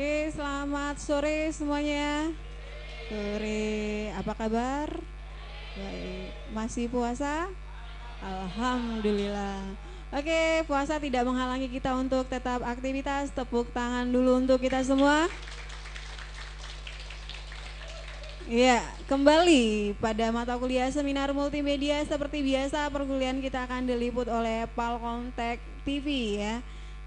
Oke, selamat sore semuanya. Sore, apa kabar? Baik, masih puasa? Alhamdulillah. Oke, puasa tidak menghalangi kita untuk tetap aktivitas. Tepuk tangan dulu untuk kita semua. Iya, kembali pada mata kuliah seminar multimedia seperti biasa perkuliahan kita akan diliput oleh Palkomtek TV ya.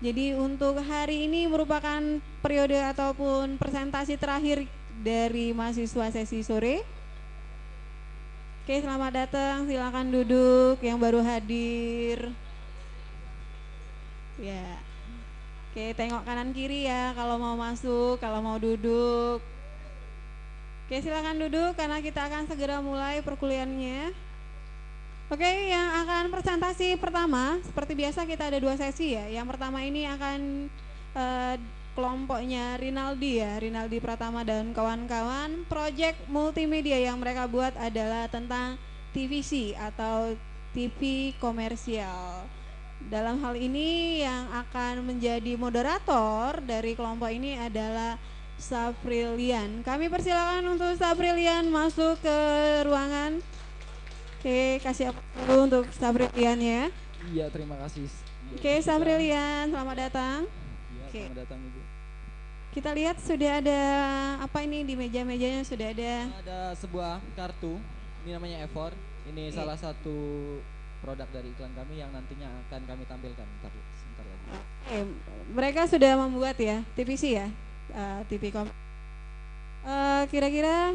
Jadi untuk hari ini merupakan periode ataupun presentasi terakhir dari mahasiswa sesi sore. Oke, selamat datang, silakan duduk yang baru hadir. Ya. Oke, tengok kanan kiri ya kalau mau masuk, kalau mau duduk. Oke, silakan duduk karena kita akan segera mulai perkuliahannya. Oke, yang akan presentasi pertama, seperti biasa kita ada 2 sesi ya. Yang pertama ini akan kelompoknya Rinaldi ya, Rinaldi Pratama dan kawan-kawan. Project multimedia yang mereka buat adalah tentang TVC atau TV komersial. Dalam hal ini yang akan menjadi moderator dari kelompok ini adalah Saprilian. Kami persilakan untuk Saprilian masuk ke ruangan. Oke, kasih aplaus untuk Saprilian ya. Iya, terima kasih. Oke, Saprilian, selamat datang. Iya, Oke. selamat datang Ibu. Kita lihat sudah ada apa ini di meja-mejanya sudah ada. Ada sebuah kartu, ini namanya Evor. Ini salah satu produk dari iklan kami yang nantinya akan kami tampilkan sebentar lagi. Oke, mereka sudah membuat ya, TVC ya, TV kom. Kira-kira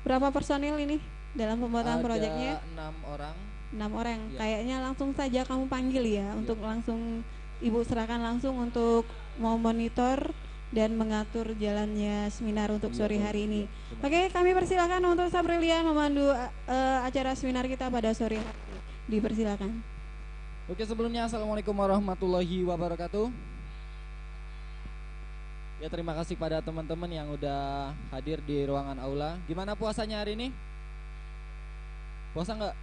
berapa personil ini dalam pembuatan proyeknya? 6 orang. 6 orang. Ya. Kayaknya langsung saja kamu panggil ya, untuk langsung Ibu serahkan langsung untuk mau monitor dan mengatur jalannya seminar untuk sore hari ini. Oke, kami persilakan untuk Saprilian memandu acara seminar kita pada sore hari ini. Dipersilakan. Oke, sebelumnya Assalamualaikum warahmatullahi wabarakatuh. Ya, terima kasih pada teman-teman yang udah hadir di ruangan aula. Gimana puasanya hari ini? Puasa nggak?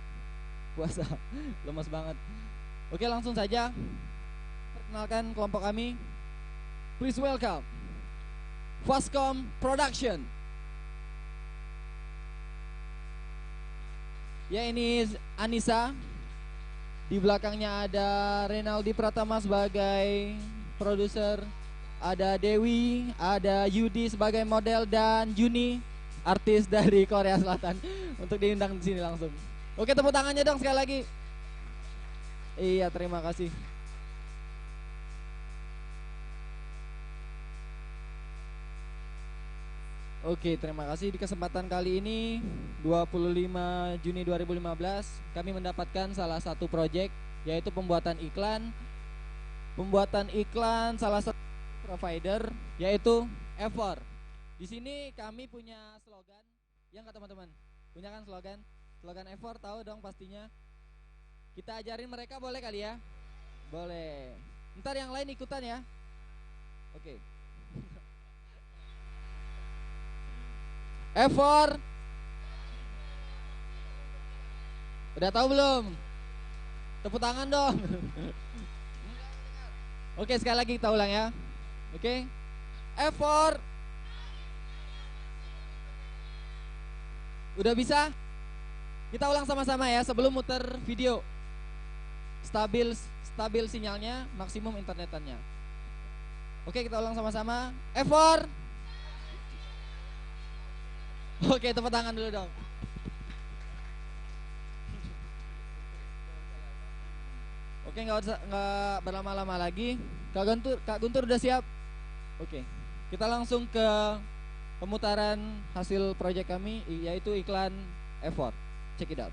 Puasa, lemas banget. Oke, langsung saja. Perkenalkan kelompok kami. Please welcome Fastcom Production. Ya, ini Anissa. Di belakangnya ada Renaldi Pratama sebagai produser, ada Dewi, ada Yudi sebagai model, dan Juni artis dari Korea Selatan untuk diundang di sini langsung. Oke, tepuk tangannya dong sekali lagi. Iya, terima kasih. Oke, terima kasih. Di kesempatan kali ini 25 Juni 2015 kami mendapatkan salah satu proyek, yaitu pembuatan iklan. Pembuatan iklan salah satu provider, yaitu Evor. Di sini kami punya slogan. Ya nggak teman-teman? Punya kan slogan? Slogan Evor tahu dong pastinya. Kita ajarin mereka boleh kali ya? Boleh. Ntar yang lain ikutan ya. Oke. Evor. Udah tahu belum? Tepuk tangan dong. Oke, sekali lagi kita ulang ya. Oke. Evor. Udah bisa? Kita ulang sama-sama ya sebelum muter video. Stabil sinyalnya, maksimum internetannya. Oke, kita ulang sama-sama. Evor. Oke, tepuk tangan dulu dong. Oke, nggak berlama-lama lagi. Kak Guntur udah siap? Oke, kita langsung ke pemutaran hasil proyek kami, yaitu iklan Evor. Check it out.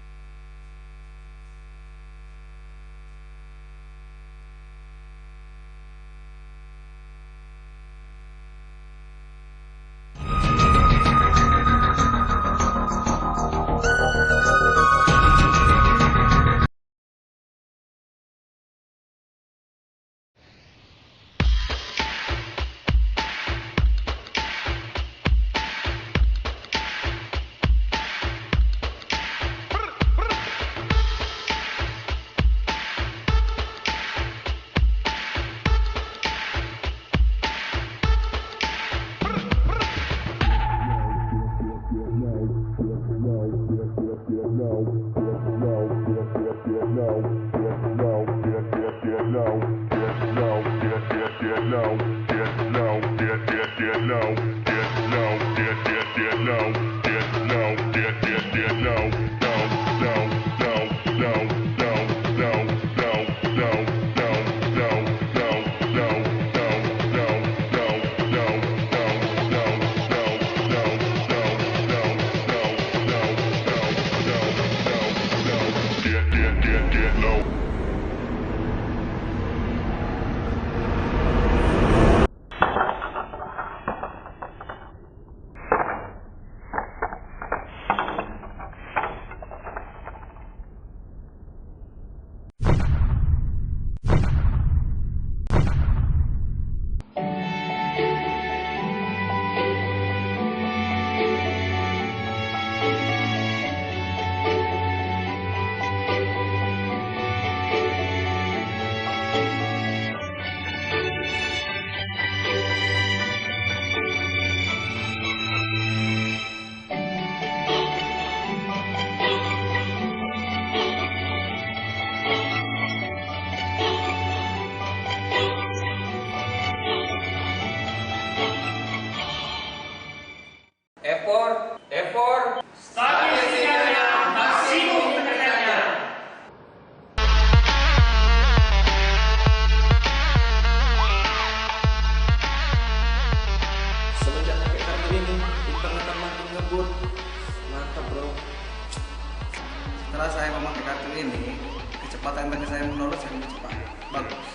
Setelah saya memakai kartu ini, kecepatan internet saya menurun sangat cepat. Bagus.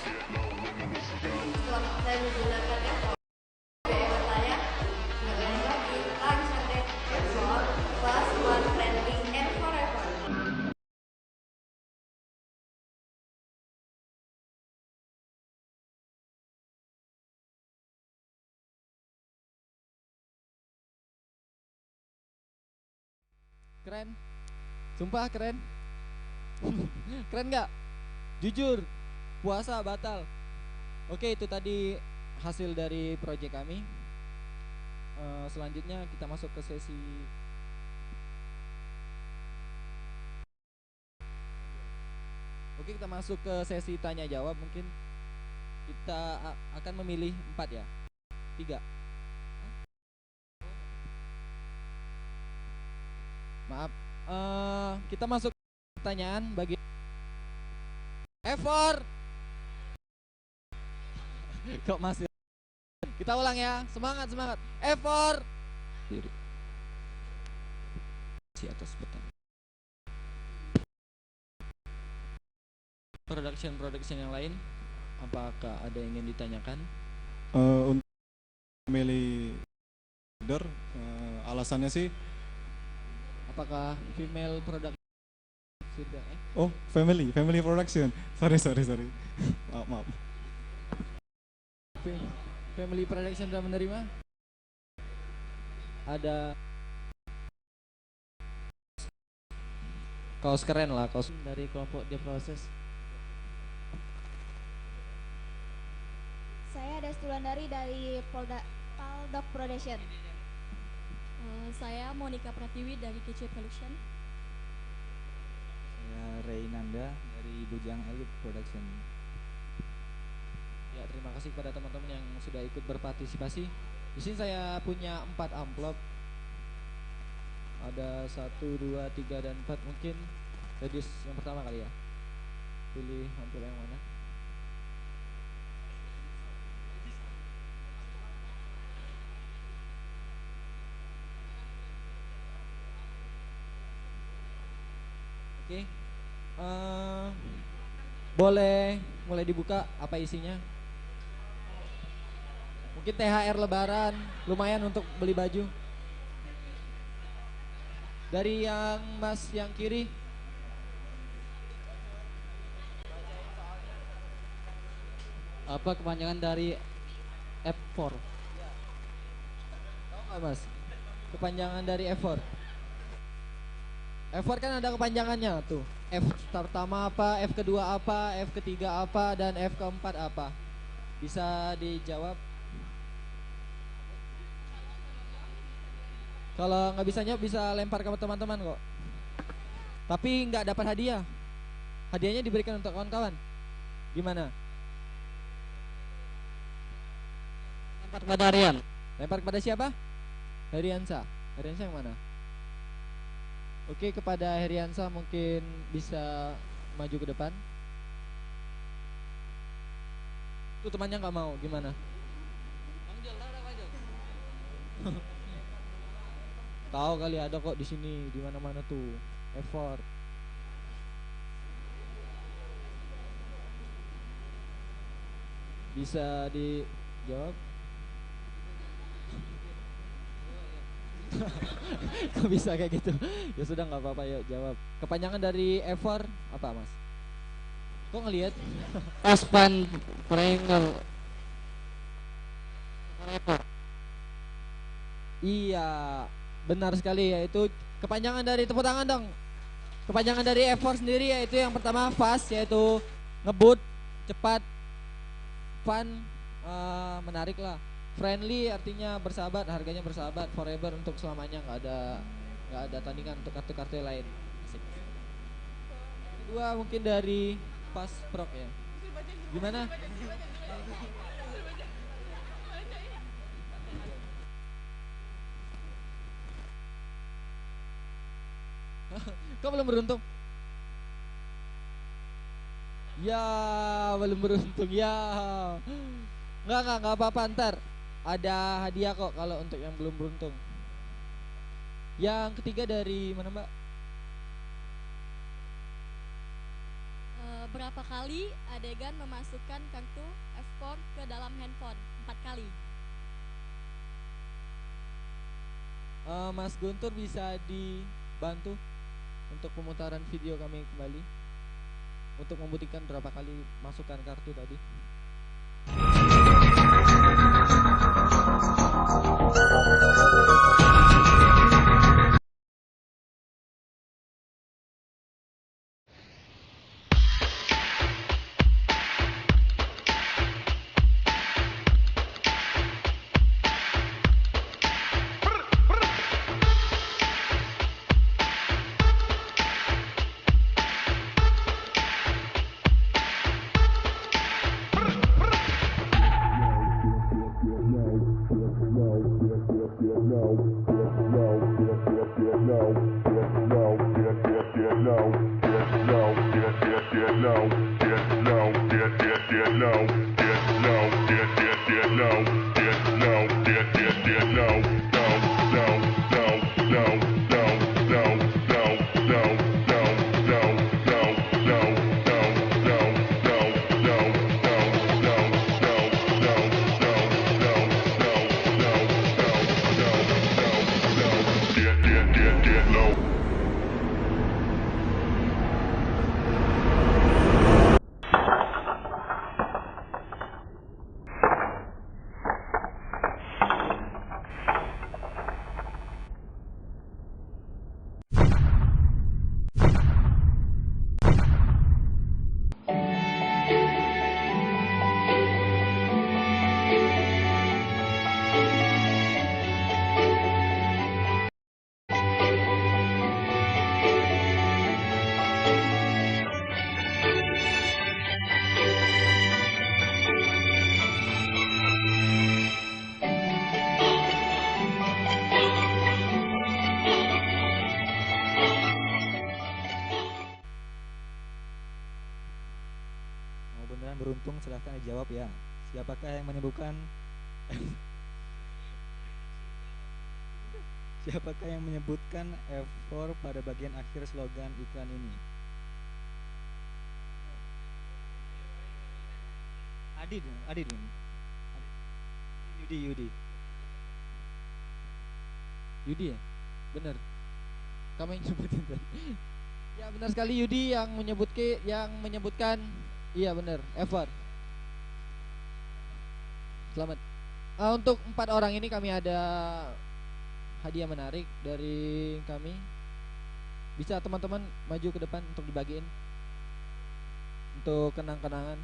Setelah saya menggunakan effort, hemat saya nggak lain lagi langsung deh effort plus one friendly and forever. Keren. Sumpah keren. Keren nggak? Jujur, puasa batal. Oke, itu tadi hasil dari proyek kami. Selanjutnya kita masuk ke sesi. Oke, kita masuk ke sesi tanya jawab. Mungkin kita akan memilih 4 ya, 3. Maaf, kita masuk pertanyaan bagi effort. Kok masih? Kita ulang ya, semangat semangat. Effort. Diri. Si atas button. Production yang lain, apakah ada yang ingin ditanyakan? Untuk memilih leader, alasannya sih, Apakah female production sudah? oh family production, sorry. maaf. Family production sudah menerima? Ada kaos keren lah, kaos dari kelompok dia proses. Saya ada Stulandari dari Paldok Production. Saya Monica Pratiwi dari KC Production. Saya Reynanda dari Bujang Elite Production. Ya, terima kasih kepada teman-teman yang sudah ikut berpartisipasi. Di sini saya punya 4 amplop. Ada 1, 2, 3, dan 4. Mungkin ladies yang pertama kali ya. Pilih amplop yang mana? Oke. Boleh mulai dibuka apa isinya? Mungkin THR lebaran, lumayan untuk beli baju. Dari yang mas yang kiri. Apa kepanjangan dari F4? Tahu nggak mas? Kepanjangan dari effort. Effort kan ada kepanjangannya tuh. F pertama apa, F kedua apa, F ketiga apa, dan F keempat apa? Bisa dijawab? Kalau nggak bisa jawab bisa lempar ke teman-teman kok. Tapi nggak dapat hadiah. Hadiahnya diberikan untuk kawan-kawan. Gimana? Lempar kepada Rian. Lempar kepada siapa? Heriansa. Heriansa yang mana? Oke, kepada Heriansa mungkin bisa maju ke depan. Tuh temannya nggak mau, gimana? Tahu kali ada kok di sini, di mana-mana tuh. Effort. Bisa dijawab? Kok bisa kayak gitu? Ya sudah nggak apa-apa, ya jawab. Kepanjangan dari effort apa mas? Kok ngelihat? Aspan Pranger. Iya, benar sekali, yaitu kepanjangan dari, tepuk tangan dong. Kepanjangan dari effort sendiri yaitu yang pertama fast, yaitu ngebut, cepat, fun, menarik lah. Friendly artinya bersahabat, harganya bersahabat, forever untuk selamanya, nggak ada tandingan untuk kartu-kartu lain. Asik. Kedua mungkin dari Pas Prok ya. Gimana? Kok belum beruntung? Ya, belum beruntung ya. Enggak apa-apa, ntar ada hadiah kok kalau untuk yang belum beruntung. Yang ketiga dari mana mbak? Berapa kali adegan memasukkan kartu F4 ke dalam handphone? 4 kali. Mas Guntur bisa dibantu untuk pemutaran video kami kembali untuk membuktikan berapa kali masukkan kartu tadi. Mau beneran beruntung silahkan dijawab ya. Siapakah yang menyebutkan Siapakah yang menyebutkan F4 pada bagian akhir slogan iklan ini? Adit. Yudi. Yudi ya? Bener. Kamu yang nyebutin tadi. Ya benar sekali Yudi yang menyebutkan. Iya benar, effort. Selamat. Untuk 4 orang ini kami ada hadiah menarik dari kami. Bisa teman-teman maju ke depan untuk dibagiin untuk kenang-kenangan.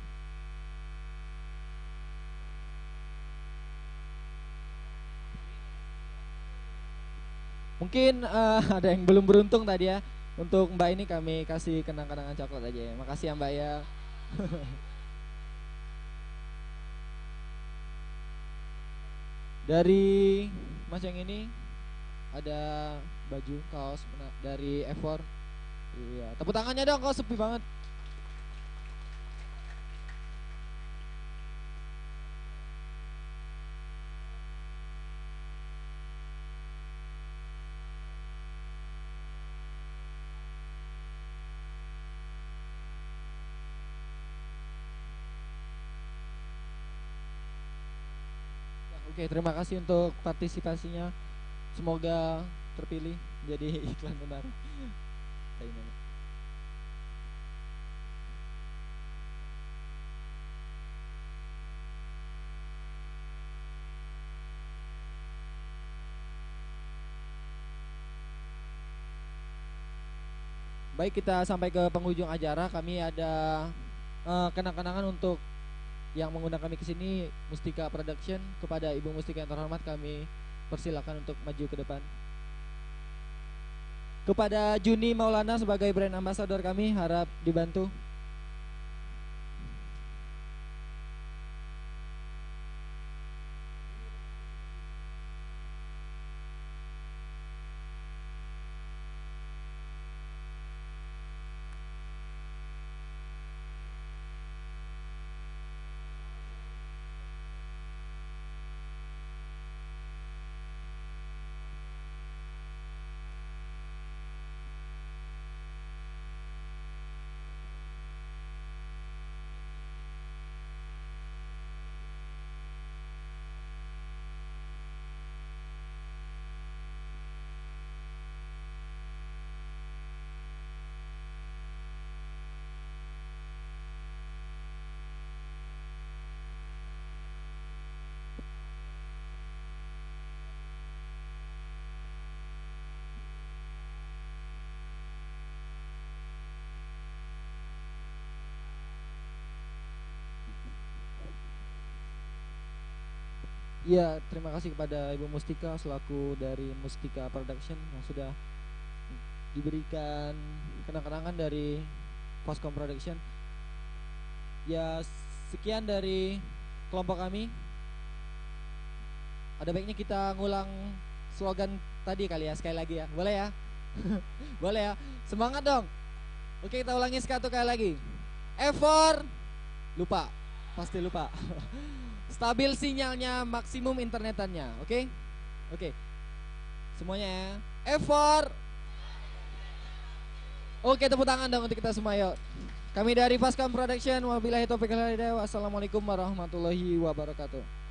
Mungkin ada yang belum beruntung tadi ya. Untuk Mbak ini kami kasih kenang-kenangan coklat aja ya. Makasih ya Mbak ya. Dari Mas yang ini ada baju kaos dari F4. Iya, tepuk tangannya dong, kok sepi banget. Oke, terima kasih untuk partisipasinya. Semoga terpilih jadi iklan benar. Baik, kita sampai ke penghujung acara. Kami ada kenang-kenangan untuk yang mengundang kami ke sini, Mustika Production. Kepada Ibu Mustika yang terhormat, kami persilakan untuk maju ke depan. Kepada Juni Maulana sebagai brand ambassador kami, harap dibantu. Ya, terima kasih kepada Ibu Mustika selaku dari Mustika Production yang sudah diberikan kenang-kenangan dari Foscom Production. Ya, sekian dari kelompok kami. Ada baiknya kita ngulang slogan tadi kali ya, sekali lagi ya. Boleh ya? Boleh ya? Semangat dong. Oke, kita ulangi satu kali lagi. Effort. Lupa. Pasti lupa. Stabil sinyalnya, maksimum internetannya. Oke? Oke. Semuanya ya. Effort. Oke, tepuk tangan dong untuk kita semua yuk. Kami dari Foscom Production. Wabillahi taufiq wal hidayah. Wassalamualaikum warahmatullahi wabarakatuh.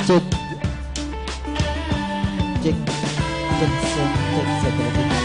Cek. Cek. Cek satu.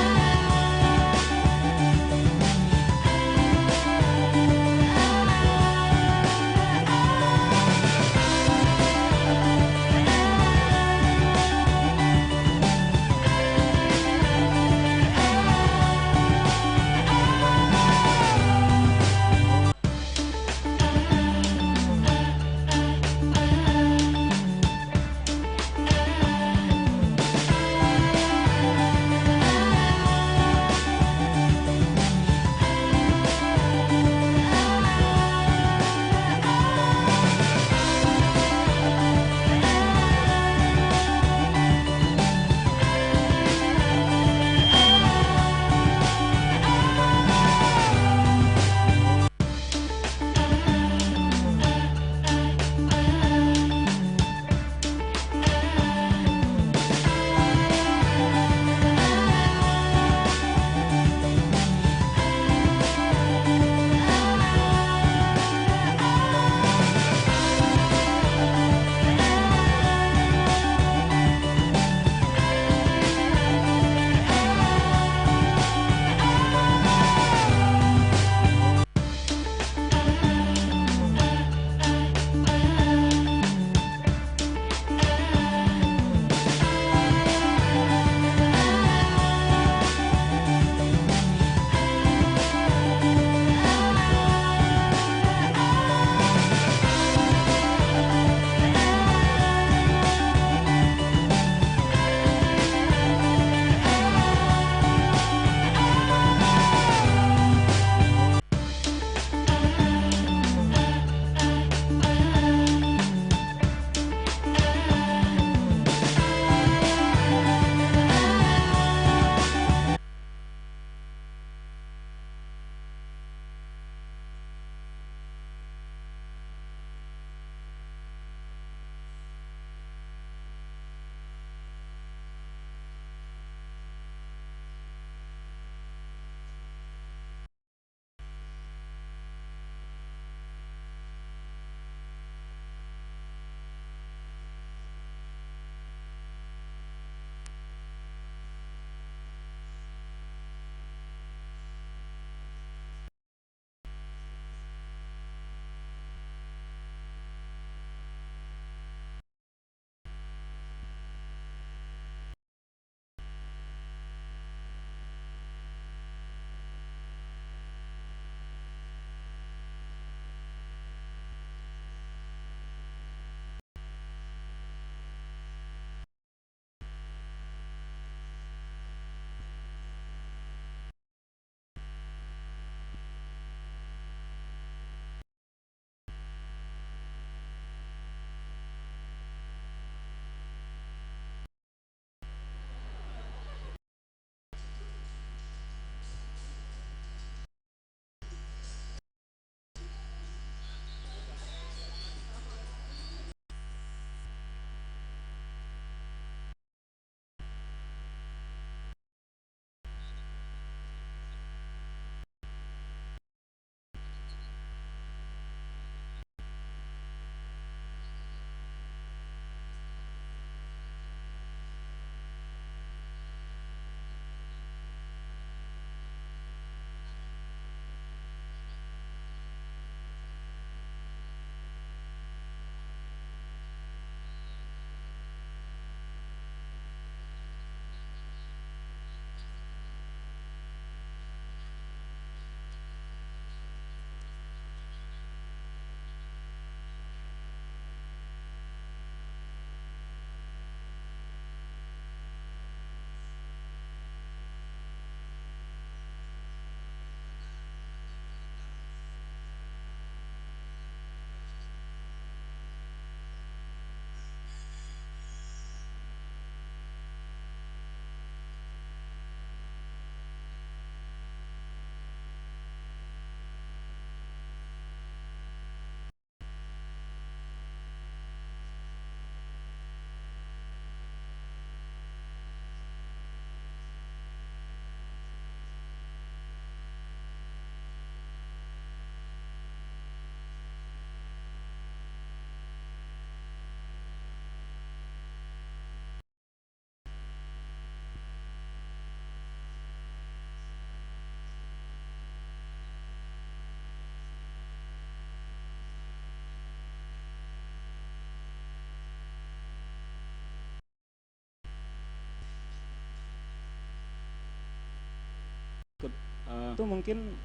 Itu mungkin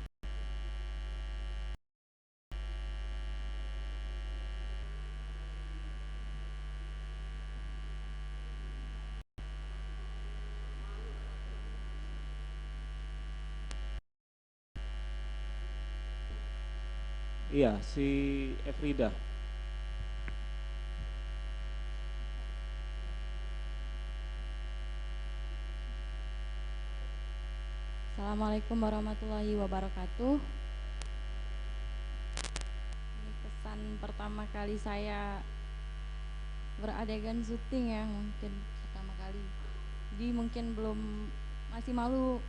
iya si Efrida. Assalamualaikum warahmatullahi wabarakatuh. Ini kesan pertama kali saya beradegan syuting ya, mungkin pertama kali. Jadi mungkin masih malu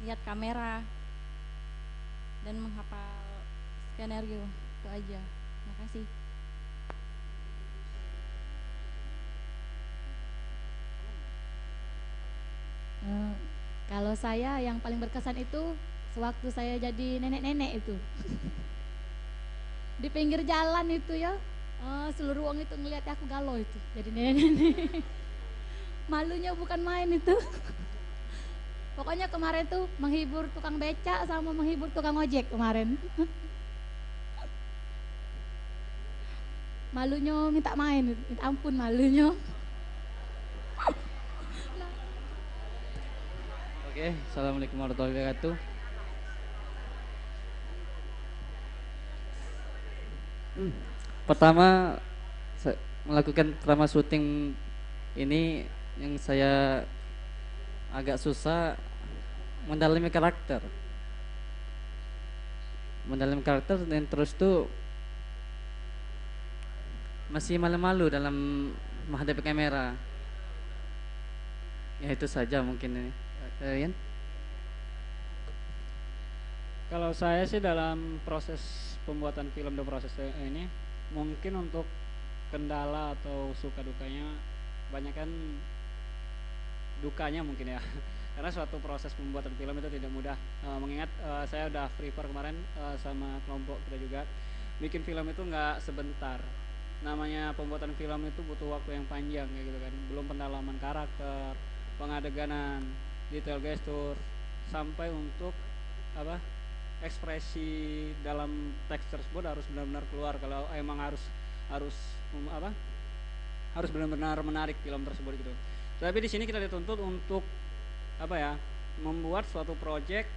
lihat kamera dan menghafal skenario, itu aja. Terima kasih. Kalau saya yang paling berkesan itu sewaktu saya jadi nenek-nenek itu di pinggir jalan itu ya, seluruh orang itu ngeliat aku galau itu jadi nenek-nenek. Malunya bukan main itu. Pokoknya kemarin tuh menghibur tukang becak sama menghibur tukang ojek kemarin. Malunya minta main, minta ampun malunya. Oke, assalamualaikum warahmatullahi wabarakatuh. Pertama melakukan pertama syuting ini yang saya agak susah mendalami karakter. Mendalami karakter dan terus tuh masih malu-malu dalam menghadapi kamera. Ya itu saja mungkin ini. Yan? Kalau saya sih dalam proses pembuatan film dan proses ini mungkin untuk kendala atau suka dukanya banyak kan dukanya mungkin ya. Karena suatu proses pembuatan film itu tidak mudah. Mengingat saya udah prepare kemarin sama kelompok kita juga, bikin film itu nggak sebentar. Namanya pembuatan film itu butuh waktu yang panjang kayak gitu kan. Belum pendalaman karakter, pengadeganan, detail gestur, sampai untuk ekspresi dalam teks tersebut harus benar-benar keluar. Kalau emang harus benar-benar menarik film tersebut gitu. Tapi di sini kita dituntut untuk membuat suatu project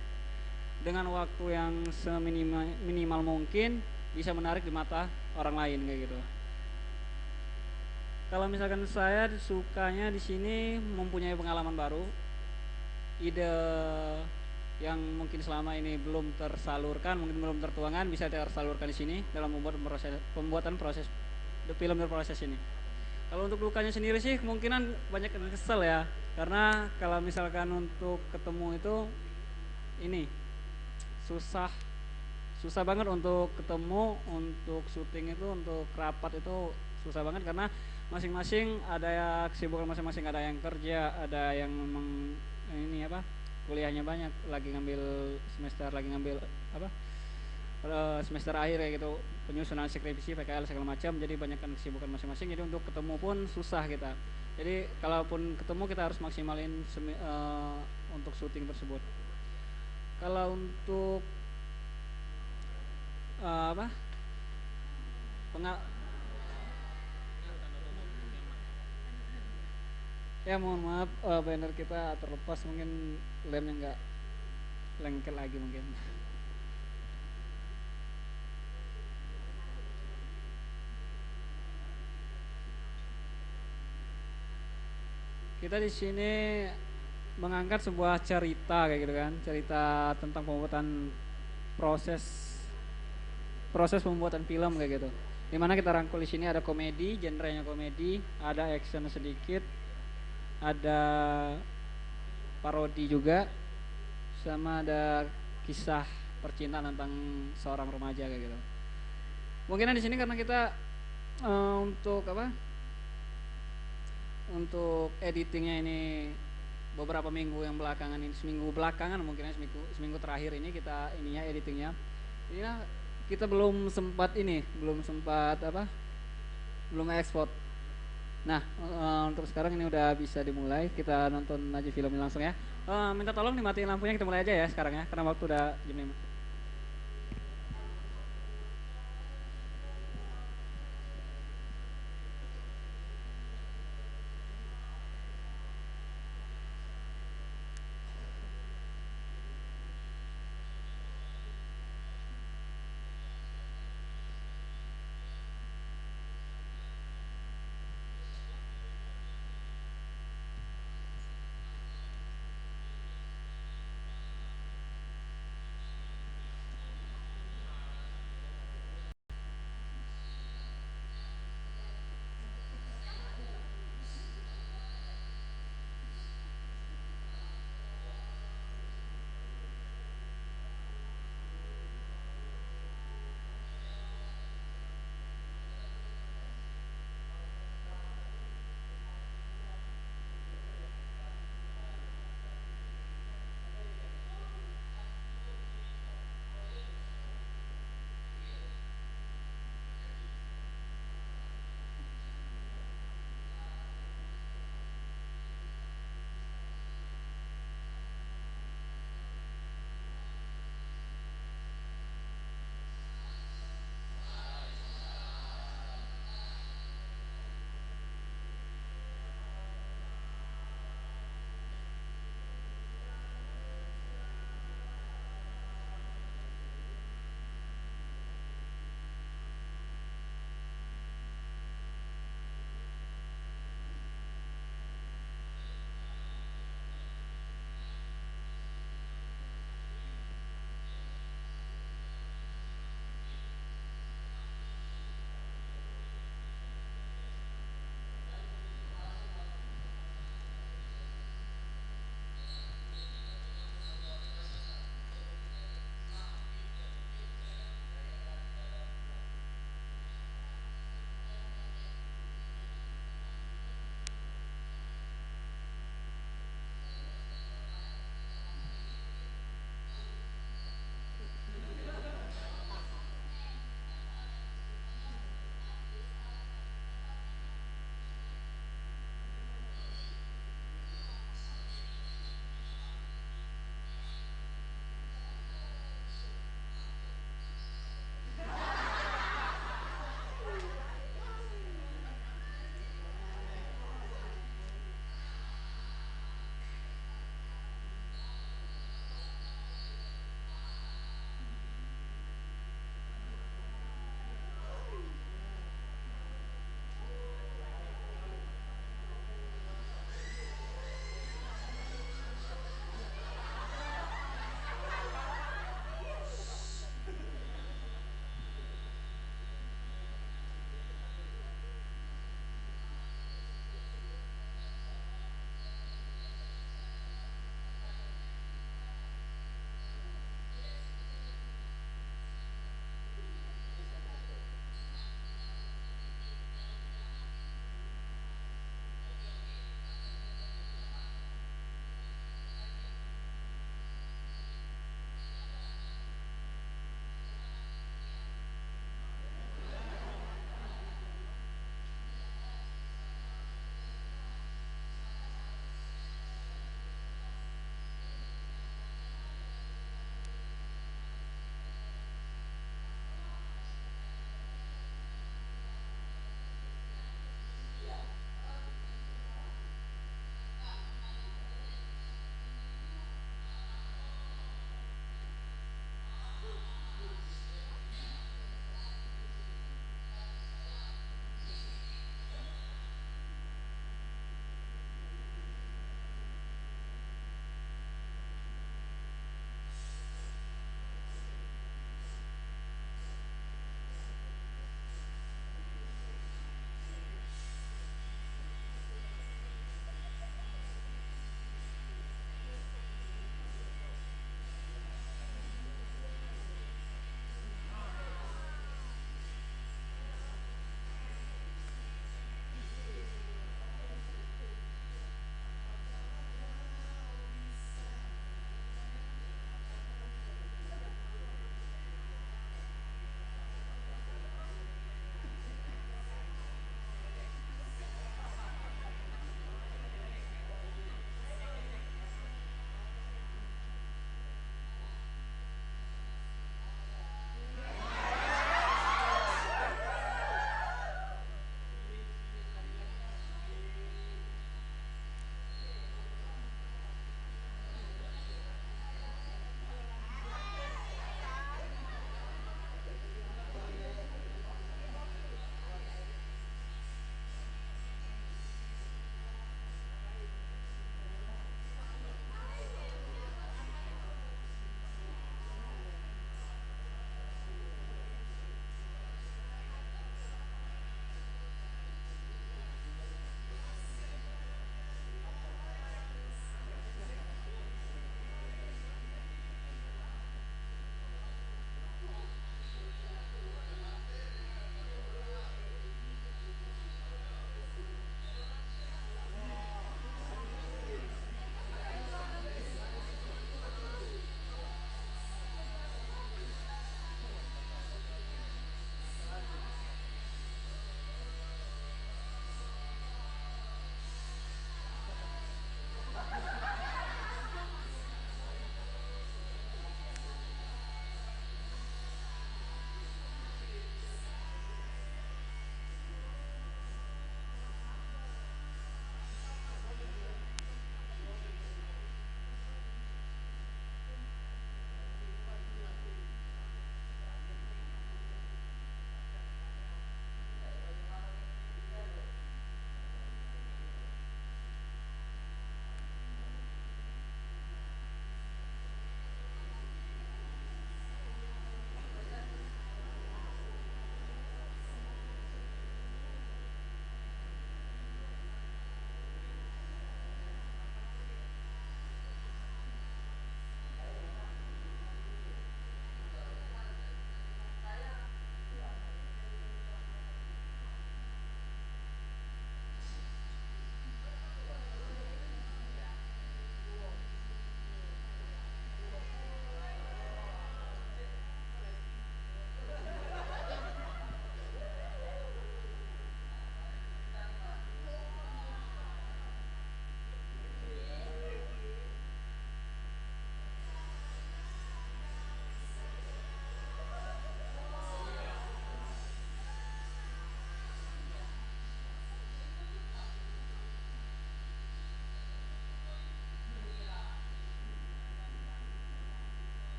dengan waktu yang seminimal mungkin bisa menarik di mata orang lain kayak gitu. Kalau misalkan saya sukanya di sini mempunyai pengalaman baru, ide yang mungkin selama ini belum tersalurkan, mungkin belum tertuangkan, bisa tersalurkan di sini dalam pembuatan proses film dan proses ini. Kalau untuk dukanya sendiri sih kemungkinan banyak yang kesel ya, karena kalau misalkan untuk ketemu itu ini susah banget untuk ketemu, untuk syuting itu, untuk rapat itu susah banget karena masing-masing ada ya kesibukan masing-masing, ada yang kerja, ada yang memang ini kuliahnya banyak, lagi ngambil semester akhir kayak gitu, penyusunan skripsi, PKL segala macam, jadi banyak kan kesibukan masing-masing, jadi untuk ketemu pun susah kita. Jadi kalaupun ketemu kita harus maksimalin untuk syuting tersebut. Kalau untuk ya mohon maaf, banner kita terlepas, mungkin lemnya nggak lengket lagi mungkin. Kita di sini mengangkat sebuah cerita kayak gitu kan, cerita tentang pembuatan proses pembuatan film kayak gitu. Dimana kita rangkul di sini ada komedi, genrenya komedi, ada action sedikit, ada parodi juga, sama ada kisah percintaan tentang seorang remaja kayak gitu. Mungkin di sini karena kita untuk editingnya ini beberapa minggu yang belakangan ini, seminggu belakangan mungkin seminggu terakhir ini kita editingnya. Ini kita belum sempat ekspor. Nah, untuk sekarang ini udah bisa dimulai. Kita nonton aja filmnya langsung ya. Minta tolong dimatiin lampunya, kita mulai aja ya sekarang ya, karena waktu udah jam 5.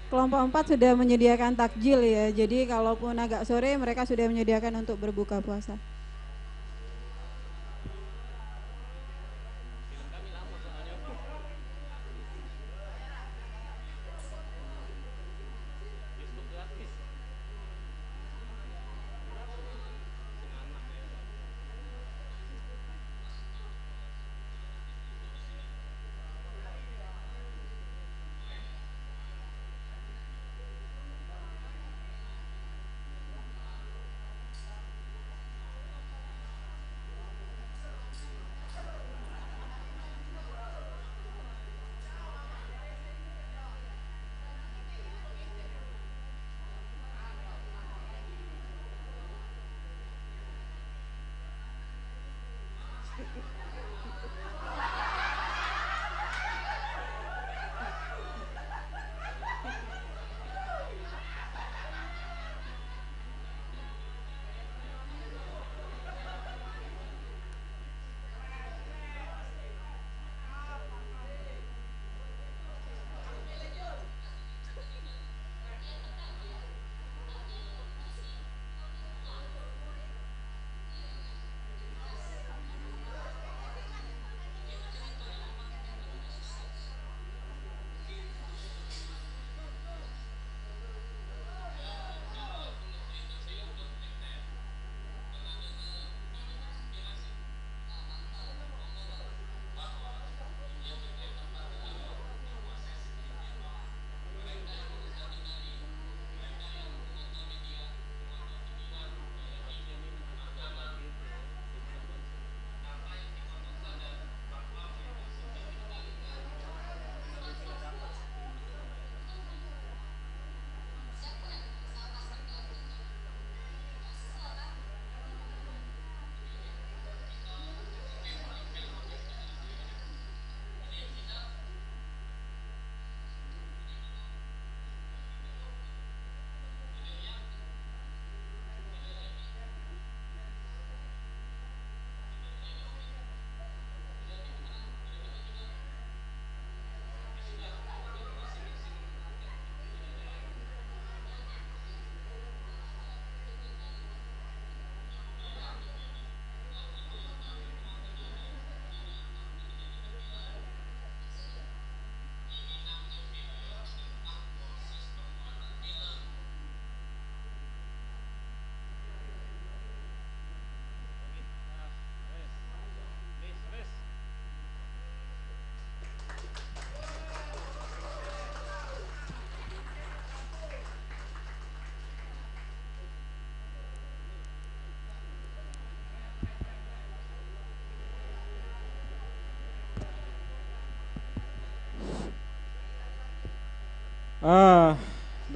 Kelompok 4 sudah menyediakan takjil ya. Jadi kalaupun agak sore mereka sudah menyediakan untuk berbuka puasa.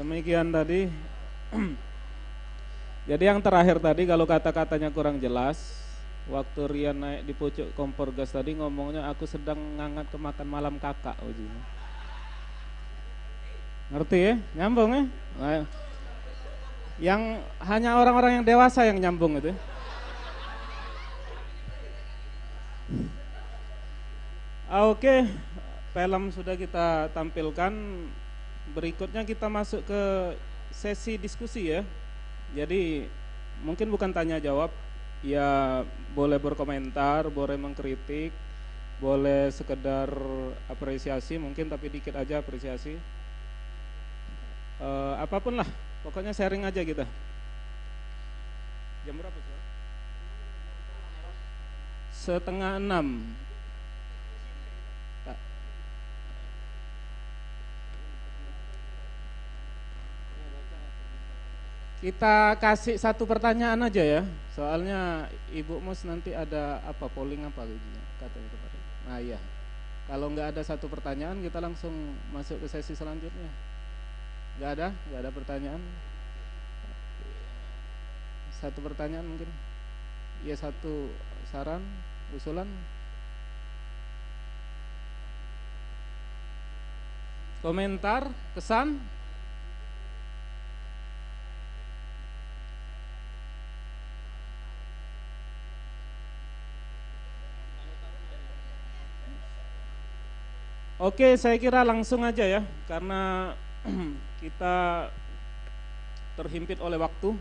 Demikian tadi. Jadi yang terakhir tadi kalau kata-katanya kurang jelas, waktu Rian naik di pucuk kompor gas tadi ngomongnya aku sedang ngangat ke makan malam kakak ujinya. Ngerti ya? Nyambung ya? Nah, yang hanya orang-orang yang dewasa yang nyambung itu. Oke, film sudah kita tampilkan. Berikutnya kita masuk ke sesi diskusi ya. Jadi mungkin bukan tanya jawab, ya boleh berkomentar, boleh mengkritik, boleh sekedar apresiasi mungkin, tapi dikit aja apresiasi. Apapun lah, pokoknya sharing aja kita. Jam berapa sih? 5:30. Kita kasih satu pertanyaan aja ya, soalnya Ibu Mus nanti ada apa polling apa gitu katanya kemarin. Nah iya, kalau nggak ada satu pertanyaan kita langsung masuk ke sesi selanjutnya. Nggak ada pertanyaan. Satu pertanyaan mungkin, ya satu saran, usulan. Komentar, kesan. Oke, saya kira langsung aja ya, karena kita terhimpit oleh waktu,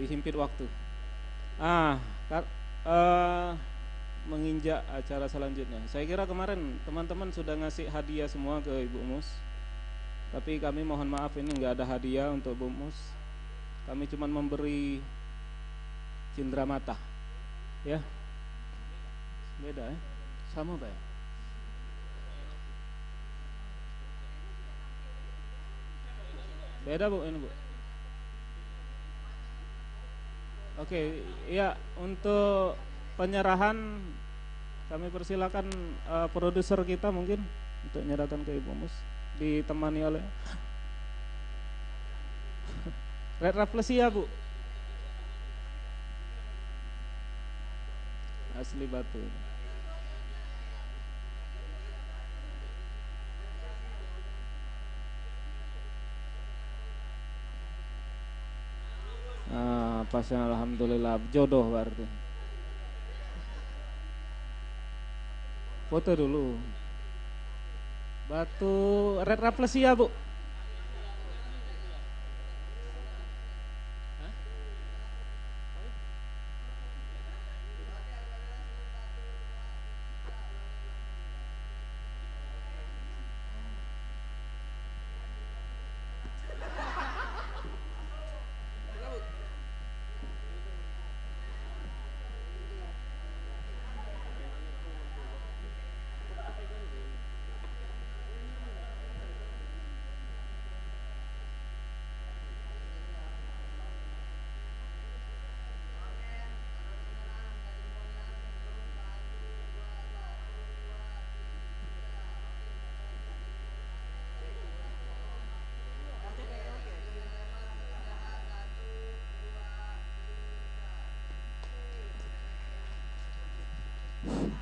dihimpit waktu. Menginjak acara selanjutnya. Saya kira kemarin teman-teman sudah ngasih hadiah semua ke Ibu Mus, tapi kami mohon maaf ini nggak ada hadiah untuk Bu Mus. Kami cuma memberi cindera mata, ya. Beda ya, sama Pak ya. Beda Bu ini Bu. Oke, ya untuk penyerahan kami persilakan produser kita mungkin untuk menyerahkan ke Ibu Mus, ditemani oleh Red Rafflesia Bu, asli Batu. Pasnya alhamdulillah jodoh berarti. Foto dulu. Batu Red Rafflesia Bu.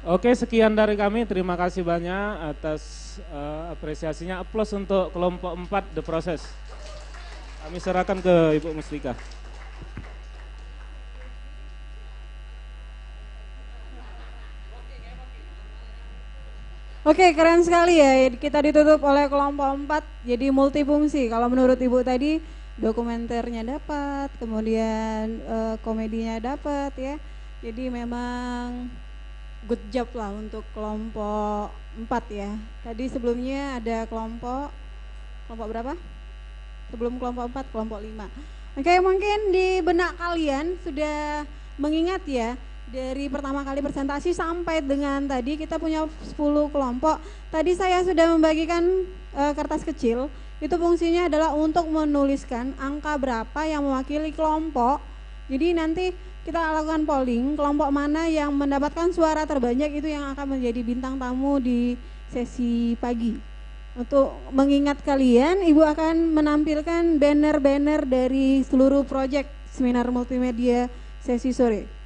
Oke, sekian dari kami. Terima kasih banyak atas apresiasinya. Aplaus untuk kelompok 4 The Process. Kami serahkan ke Ibu Mustika. Oke, keren sekali ya. Kita ditutup oleh kelompok 4 jadi multifungsi. Kalau menurut Ibu tadi dokumenternya dapat, kemudian komedinya dapat ya. Jadi memang good job lah untuk kelompok 4 ya. Tadi sebelumnya ada kelompok berapa? Sebelum kelompok 4, kelompok 5. Oke, mungkin di benak kalian sudah mengingat ya, dari pertama kali presentasi sampai dengan tadi kita punya 10 kelompok. Tadi saya sudah membagikan kertas kecil, itu fungsinya adalah untuk menuliskan angka berapa yang mewakili kelompok. Jadi nanti kita lakukan polling, kelompok mana yang mendapatkan suara terbanyak itu yang akan menjadi bintang tamu di sesi pagi. Untuk mengingat kalian, Ibu akan menampilkan banner-banner dari seluruh proyek seminar multimedia sesi sore.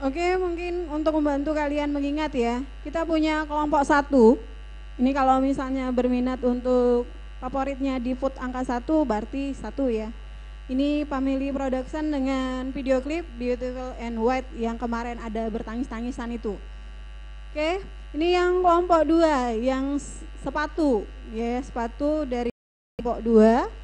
Oke, mungkin untuk membantu kalian mengingat ya, kita punya kelompok 1. Ini kalau misalnya berminat untuk favoritnya di vote angka 1 berarti 1 ya. Ini Family Production dengan video klip Beautiful and White yang kemarin ada bertangis-tangisan itu. Oke, ini yang kelompok 2 yang sepatu ya, sepatu dari kelompok 2.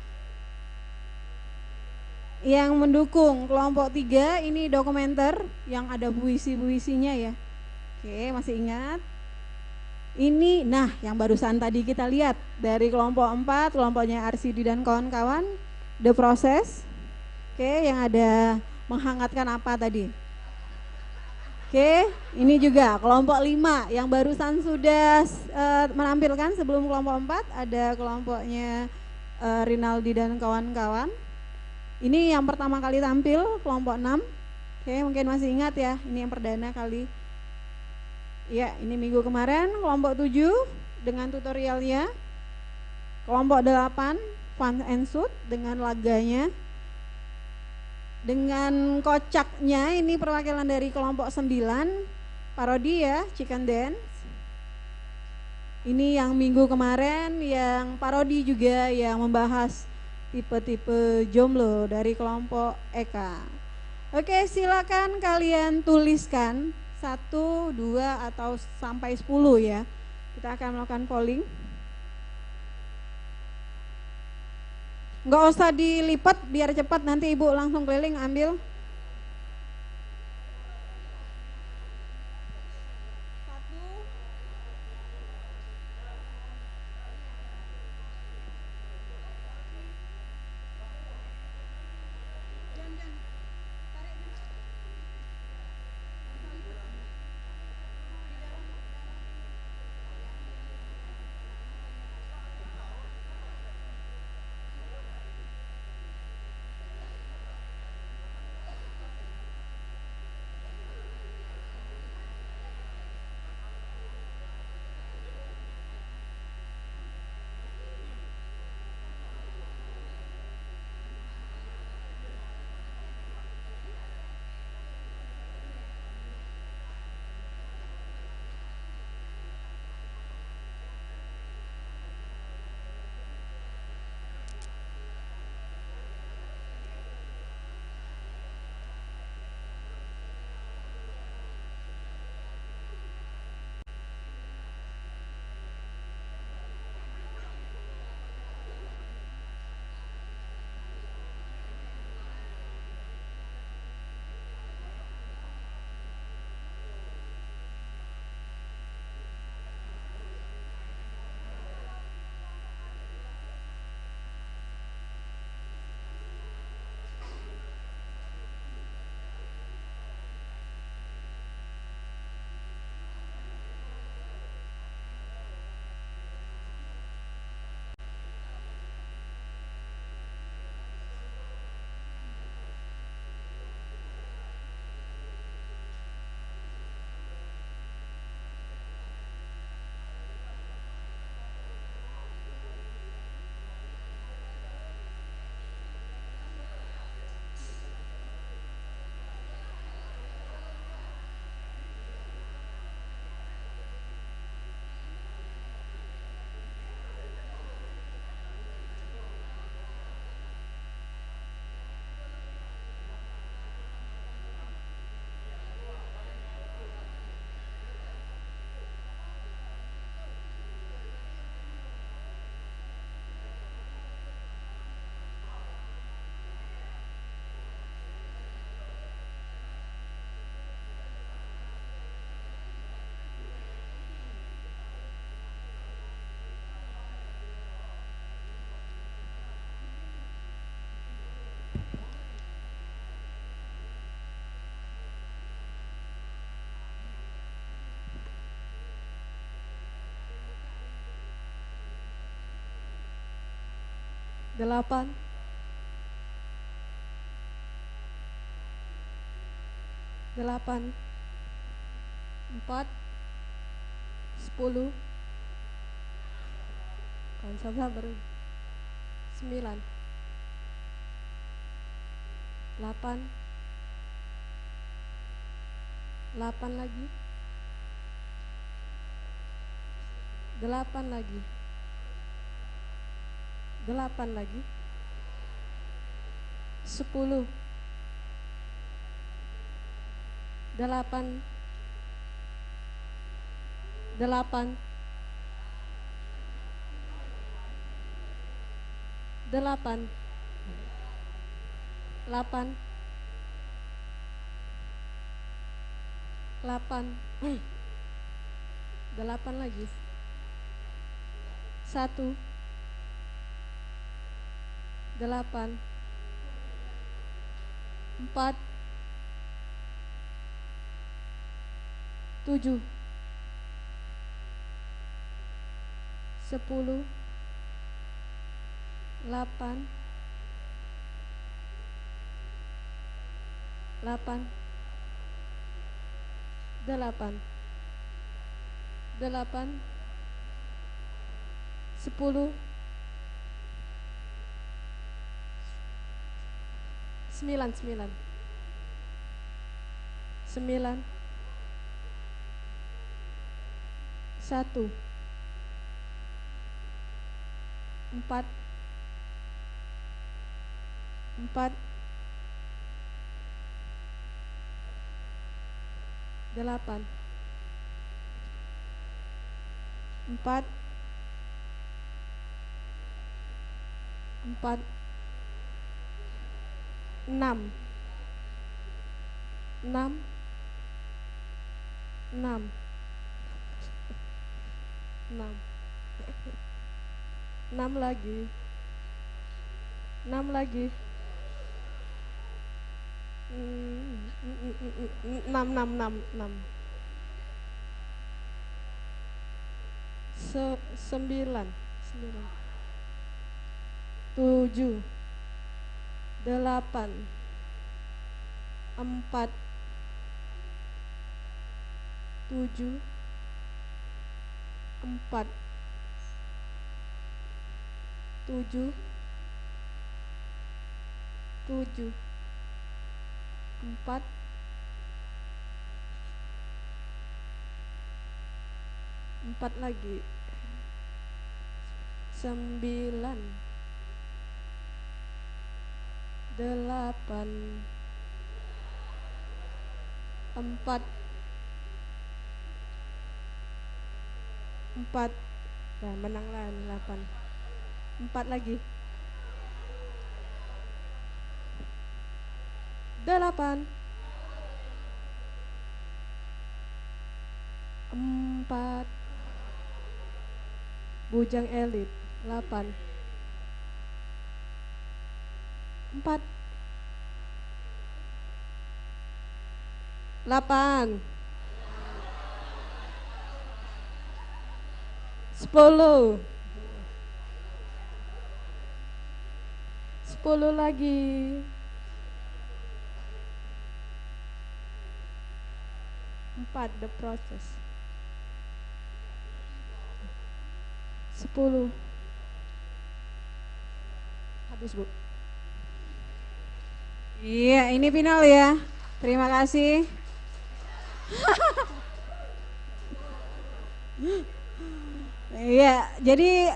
Yang mendukung kelompok 3 ini dokumenter yang ada puisi-puisinya ya. Oke, masih ingat? Ini nah yang barusan tadi kita lihat dari kelompok 4, kelompoknya RCD dan kawan-kawan, The Process. Oke, yang ada menghangatkan apa tadi? Oke, ini juga kelompok 5 yang barusan sudah menampilkan sebelum kelompok 4 ada kelompoknya Rinaldi dan kawan-kawan. Ini yang pertama kali tampil kelompok 6. Oke, mungkin masih ingat ya, ini yang perdana kali. Ya, ini minggu kemarin kelompok 7 dengan tutorialnya. Kelompok 8 Fun and Shoot dengan laganya. Dengan kocaknya ini perwakilan dari kelompok 9, parodi ya, Chicken Dance. Ini yang minggu kemarin yang parodi juga yang membahas tipe-tipe jomblo dari kelompok Eka. Oke, silakan kalian tuliskan 1, 2 atau sampai 10 ya. Kita akan melakukan polling. Nggak usah dilipat biar cepat, nanti ibu langsung keliling ambil. Delapan, 8, 4, 10, kan sebelah baru 9, 8, 8 lagi, 8 lagi, 8 lagi, 10, 8, 8, 8, 8, 8, 8 lagi, 1, 8, 4, 7, 10, 8, 8, 8, 8, 10, 9, 9. 9. 1. 4. 4. 8. 4. 4. 6. 6. 6. 6. 6 lagi. 6 lagi. 6, 6, 6, 6. 9. 7. 8. 4. 7. 4. 7. 7. 4. 4 lagi. 9. 8. 4. 4. Nah, menanglah 8. 4 lagi. 8. 4. Bujang elit. 8. 4. 8. 10. 10 lagi. 4, the process. 10. Habis, Bu. Iya, ini final ya. Terima kasih. Iya, jadi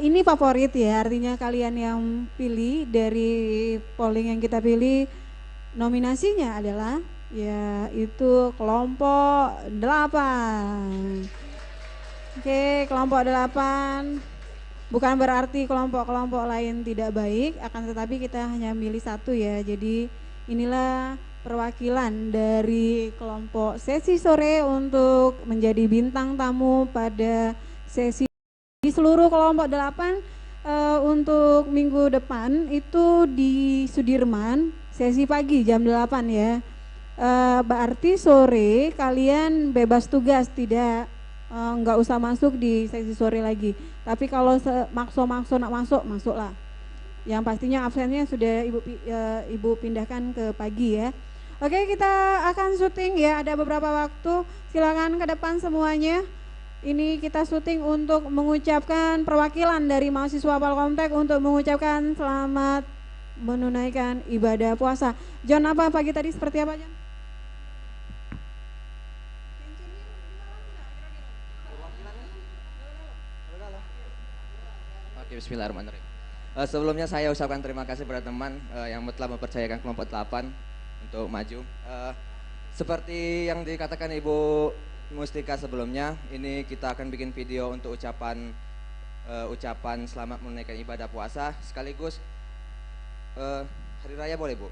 ini favorit ya, artinya kalian yang pilih dari polling yang kita pilih, nominasinya adalah yaitu kelompok 8. Oke, kelompok 8 bukan berarti kelompok-kelompok lain tidak baik, akan tetapi kita hanya milih satu ya. Jadi inilah perwakilan dari kelompok sesi sore untuk menjadi bintang tamu pada sesi di seluruh kelompok 8 untuk minggu depan itu di Sudirman, sesi pagi jam 8 ya. Berarti sore kalian bebas tugas, tidak nggak usah masuk di sesi sore lagi. Tapi kalau makso nak masuk, masuklah. Yang pastinya absennya sudah ibu pindahkan ke pagi ya. Oke, kita akan syuting ya, ada beberapa waktu. Silakan ke depan semuanya. Ini kita syuting untuk mengucapkan perwakilan dari mahasiswa Palkomtek untuk mengucapkan selamat menunaikan ibadah puasa. John, apa pagi tadi seperti apa, John? Oke, bismillahirrahmanirrahim. Sebelumnya saya ucapkan terima kasih kepada teman yang telah mempercayakan kelompok 8 untuk maju. Seperti yang dikatakan Ibu Mustika sebelumnya, ini kita akan bikin video untuk ucapan selamat menunaikan ibadah puasa, sekaligus hari raya boleh Bu?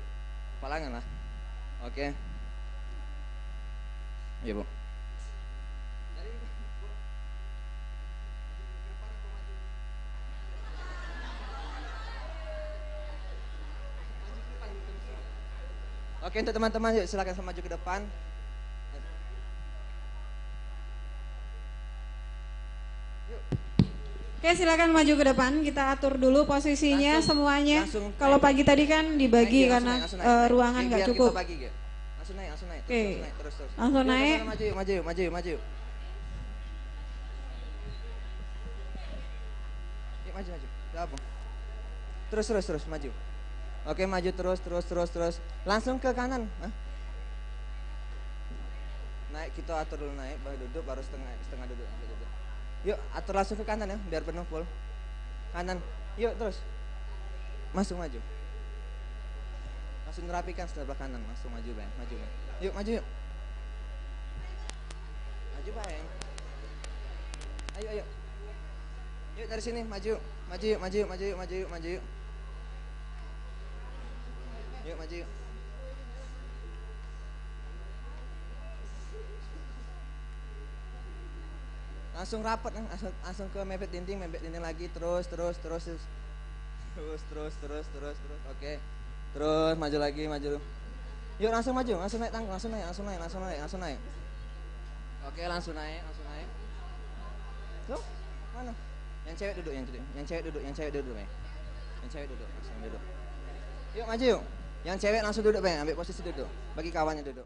Palangan lah. Oke. Iya Bu. Oke, untuk teman-teman yuk silakan maju ke depan. Oke, silakan maju ke depan. Kita atur dulu posisinya semuanya. Kalau pagi tadi kan dibagi karena ruangan nggak cukup. Langsung naik. Oke. Terus. Langsung naik. Maju. Yuk, maju. Gabung. Terus maju. Oke, maju terus. Langsung ke kanan. Hah? Naik, kita atur dulu naik, baru duduk, baru setengah duduk. Yuk, atur langsung ke kanan ya, biar penuh full. Kanan, yuk terus. Masuk maju. Langsung rapikan sebelah kanan, langsung maju bang, maju. Yuk, maju yuk. Maju bang. Ayo. Yuk dari sini, maju. Maju yuk. Yuk, maju yuk. Langsung rapat, langsung ke mepet dinding lagi, terus. Oke. Terus maju lagi. Yuk langsung maju, langsung naik tangga, langsung naik. Oke, langsung naik. Tuh, mana? Yang cewek duduk, Yang cewek duduk, langsung duduk. Yuk maju yuk. Yang cewek langsung duduk, Bang, ambil posisi duduk. Bagi kawannya duduk.